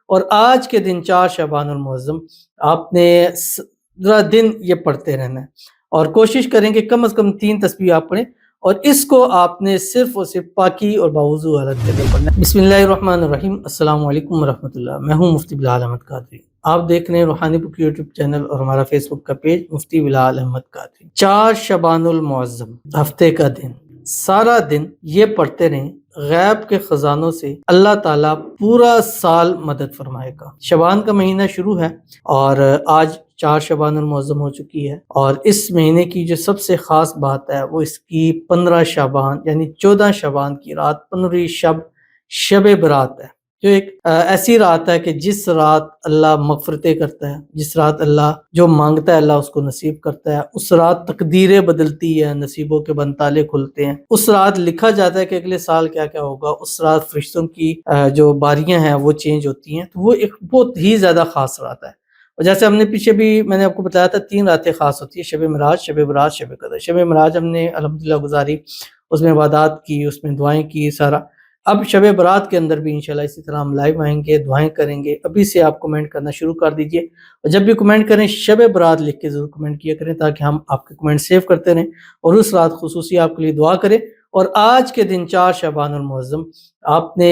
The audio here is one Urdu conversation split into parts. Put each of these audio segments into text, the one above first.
اور آج کے دن 4 شعبان المعظم آپ نے ذرا دن یہ پڑھتے رہنا ہے، اور کوشش کریں کہ کم از کم 3 تسبیح آپ پڑھیں، اور اس کو آپ نے صرف اور صرف پاکی اور باوضو حالت کے اندر پڑھنا ہے۔ بسم اللہ الرحمن الرحیم۔ السلام علیکم ورحمۃ اللہ۔ میں ہوں مفتی بلال احمد قادری۔ آپ دیکھ رہے ہیں روحانی بک یوٹیوب چینل اور ہمارا فیس بک کا پیج مفتی بلال احمد قادری۔ 4 شعبان المعظم ہفتے کا دن، سارا دن یہ پڑھتے رہیں، غیب کے خزانوں سے اللہ تعالیٰ پورا سال مدد فرمائے گا۔ شعبان کا مہینہ شروع ہے اور آج 4 شعبان المعظم ہو چکی ہے، اور اس مہینے کی جو سب سے خاص بات ہے وہ اس کی 15 شعبان یعنی 14 شعبان کی رات 15 شب برات ہے، جو ایک ایسی رات ہے کہ جس رات اللہ مغفرتیں کرتا ہے، جس رات اللہ جو مانگتا ہے اللہ اس کو نصیب کرتا ہے، اس رات تقدیریں بدلتی ہے، نصیبوں کے بند تالے کھلتے ہیں، اس رات لکھا جاتا ہے کہ اگلے سال کیا کیا ہوگا، اس رات فرشتوں کی جو باریاں ہیں وہ چینج ہوتی ہیں، تو وہ ایک بہت ہی زیادہ خاص رات ہے۔ اور جیسے ہم نے پیچھے بھی میں نے آپ کو بتایا تھا 3 راتیں خاص ہوتی ہیں، شب معراج، شب برات، شب قدر۔ شب معراج ہم نے الحمدللہ گزاری، اس میں عبادات کی، اس میں دعائیں کی سارا۔ اب شب برات کے اندر بھی انشاءاللہ اسی طرح ہم لائیو آئیں گے، دعائیں کریں گے۔ ابھی سے آپ کمنٹ کرنا شروع کر دیجئے، اور جب بھی کمنٹ کریں شب برات لکھ کے ضرور کمنٹ کیا کریں، تاکہ ہم آپ کے کمنٹ سیو کرتے رہیں اور اس رات خصوصی آپ کے لیے دعا کریں۔ اور آج کے دن 4 شعبان المعظم آپ نے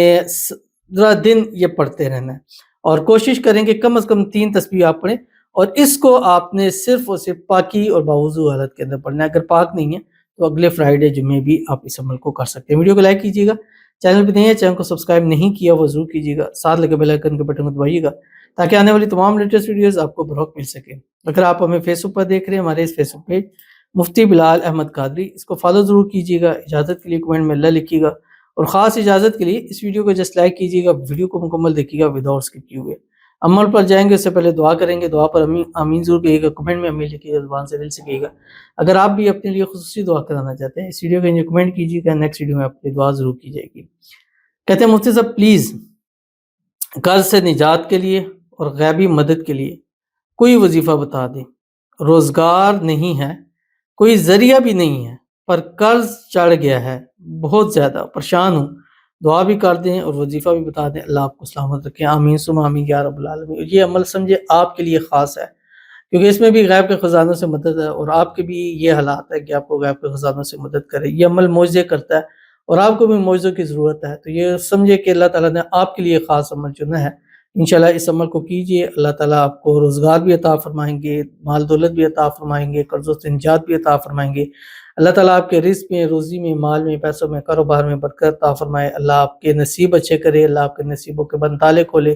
ذرا دن یہ پڑھتے رہنا ہے، اور کوشش کریں کہ کم از کم 3 تسبیح آپ پڑھیں، اور اس کو آپ نے صرف اور صرف پاکی اور باوضو حالت کے اندر پڑھنا ہے۔ اگر پاک نہیں ہے تو اگلے فرائیڈے جمعے بھی آپ اس عمل کو کر سکتے ہیں۔ ویڈیو کو لائک کیجیے گا، چینل پہ نہیں ہے چینل کو سبسکرائب نہیں کیا وہ ضرور کیجیے گا، ساتھ لگے بیل آئیکن کے بٹن کو دبائیے گا تاکہ آنے والی تمام لیٹسٹ ویڈیوز آپ کو بروقت مل سکے۔ اگر آپ ہمیں فیس بک پر دیکھ رہے ہیں، ہمارے اس فیس بک پیج مفتی بلال احمد قادری، اس کو فالو ضرور کیجیے گا۔ اجازت کے لیے کمنٹ میں اللہ لکھیے گا، اور خاص اجازت کے لیے اس ویڈیو کو جسٹ لائک کیجیے گا، ویڈیو کو مکمل دیکھیے گا وداؤٹ اسکپ کیے ہوئے۔ عمل پر جائیں گے اس سے پہلے دعا کریں گے، دعا پر آمین ضرور کہیے گا، کمنٹ میں آمین لکھیے گا، زبان سے دل سے کہیے گا۔ اگر آپ بھی اپنے لیے خصوصی دعا کرانا چاہتے ہیں، اس ویڈیو کے نیچے کمنٹ کیجیے گا، نیکسٹ ویڈیو میں آپ کی دعا ضرور کی جائے گی۔ کہتے ہیں مفتی صاحب پلیز قرض سے نجات کے لیے اور غیبی مدد کے لیے کوئی وظیفہ بتا دیں، روزگار نہیں ہے، کوئی ذریعہ بھی نہیں ہے، پر قرض چڑھ گیا ہے، بہت زیادہ پریشان ہوں، دعا بھی کر دیں اور وظیفہ بھی بتا دیں، اللہ آپ کو سلامت رکھے، آمین ثم آمین یا رب العالمین۔ یہ عمل سمجھے آپ کے لیے خاص ہے، کیونکہ اس میں بھی غیب کے خزانوں سے مدد ہے، اور آپ کے بھی یہ حالات ہے کہ آپ کو غیب کے خزانوں سے مدد کرے۔ یہ عمل معجزے کرتا ہے، اور آپ کو بھی معجزوں کی ضرورت ہے، تو یہ سمجھے کہ اللہ تعالیٰ نے آپ کے لیے خاص عمل چنا ہے۔ انشاءاللہ اس عمل کو کیجئے، اللہ تعالیٰ آپ کو روزگار بھی عطا فرمائیں گے، مال دولت بھی عطا فرمائیں گے، قرضوں سے نجات بھی عطا فرمائیں گے۔ اللہ تعالیٰ آپ کے رزق میں، روزی میں، مال میں، پیسوں میں، کاروبار میں برکت عطا فرمائے۔ اللہ آپ کے نصیب اچھے کرے، اللہ آپ کے نصیبوں کے بند تالے کھولے،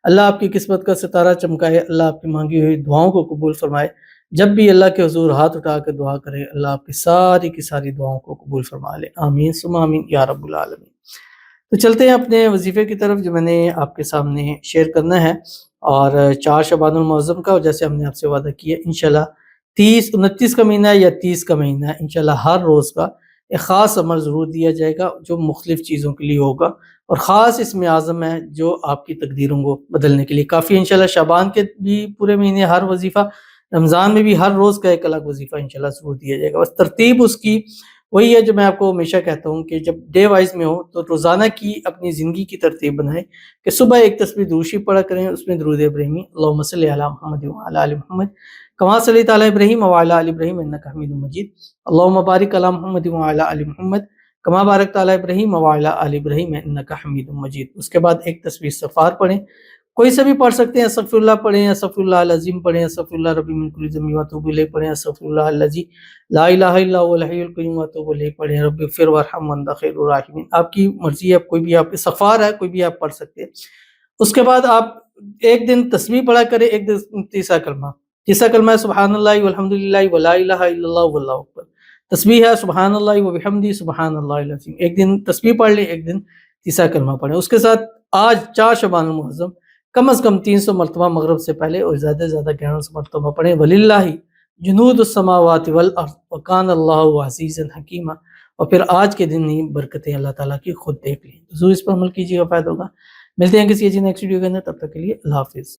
اللہ آپ کی قسمت کا ستارہ چمکائے، اللہ آپ کی مانگی ہوئی دعاؤں کو قبول فرمائے۔ جب بھی اللہ کے حضور ہاتھ اٹھا کے دعا کرے، اللہ آپ کی ساری دعاؤں کو قبول فرما لے، آمین ثم آمین یا رب العالمین۔ تو چلتے ہیں اپنے وظیفے کی طرف جو میں نے آپ کے سامنے شیئر کرنا ہے، اور 4 شعبان المعظم کا، اور جیسے ہم نے آپ سے وعدہ کیا انشاءاللہ 29 کا مہینہ ہے یا 30 کا مہینہ ہے، انشاءاللہ ہر روز کا ایک خاص عمل ضرور دیا جائے گا جو مختلف چیزوں کے لیے ہوگا، اور خاص اس میں اعظم ہے جو آپ کی تقدیروں کو بدلنے کے لیے کافی۔ انشاءاللہ شعبان کے بھی پورے مہینے ہر وظیفہ، رمضان میں بھی ہر روز کا ایک الگ وظیفہ انشاءاللہ ضرور دیا جائے گا۔ بس ترتیب اس کی وہی ہے جو میں آپ کو ہمیشہ کہتا ہوں کہ جب ڈے وائز میں ہو تو روزانہ کی اپنی زندگی کی ترتیب بنائیں کہ صبح ایک تسبیح درود شریف پڑھا کریں، اس میں درود ابراہیمی، اللہم صلی علی محمد وعلی آل محمد کما صلیت علی ابراہیم وعلی آل ابراہیم انک حمید مجید، اللہم بارک علی محمد وعلی آل محمد کما بارکت علی ابراہیم وعلی آل ابراہیم انک حمید مجید۔ اس کے بعد ایک تسبیح استغفار پڑھیں، کوئی سے بھی پڑھ سکتے ہیں، استغفر اللہ پڑھیں، استغفر اللہ العظیم پڑھیں، استغفر اللہ ربی من کل ذنب واتوب الیہ پڑھیں، استغفر اللہ الذی لا الہ الا هو الحی القیوم واتوب الیہ پڑھیں، رب اغفر وارحم وانت خیر الراحمین۔ آپ کی مرضی ہے، کوئی بھی آپ استغفار ہے کوئی بھی آپ پڑھ سکتے ہیں۔ اس کے بعد آپ ایک دن تسبیح پڑھا کریں، ایک دن تیسرا کلمہ ہے سبحان اللہ والحمدللہ ولا الہ الا اللہ واللہ اکبر۔ تسبیح ہے سبحان اللہ وبحمدہ سبحان اللہ العظیم۔ ایک دن تسبیح پڑھ لیں، ایک دن تیسرا کلمہ پڑھیں۔ اس کے ساتھ آج 4 شعبان المعظم کم از کم 300 مرتبہ مغرب سے پہلے اور زیادہ سے زیادہ 1100 مرتبہ پڑھیں، وَلِلَّهِ جنود السماوات والارض وکان اللہ عزیزا حکیما، اور پھر آج کے دن ہی برکتیں اللہ تعالیٰ کی خود دیکھ لیں۔ ضرور اس پر عمل کیجیے گا، فائدہ ہوگا۔ ملتے ہیں کسی نیکسٹ ویڈیو کے اندر، تب تک کے لیے اللہ حافظ۔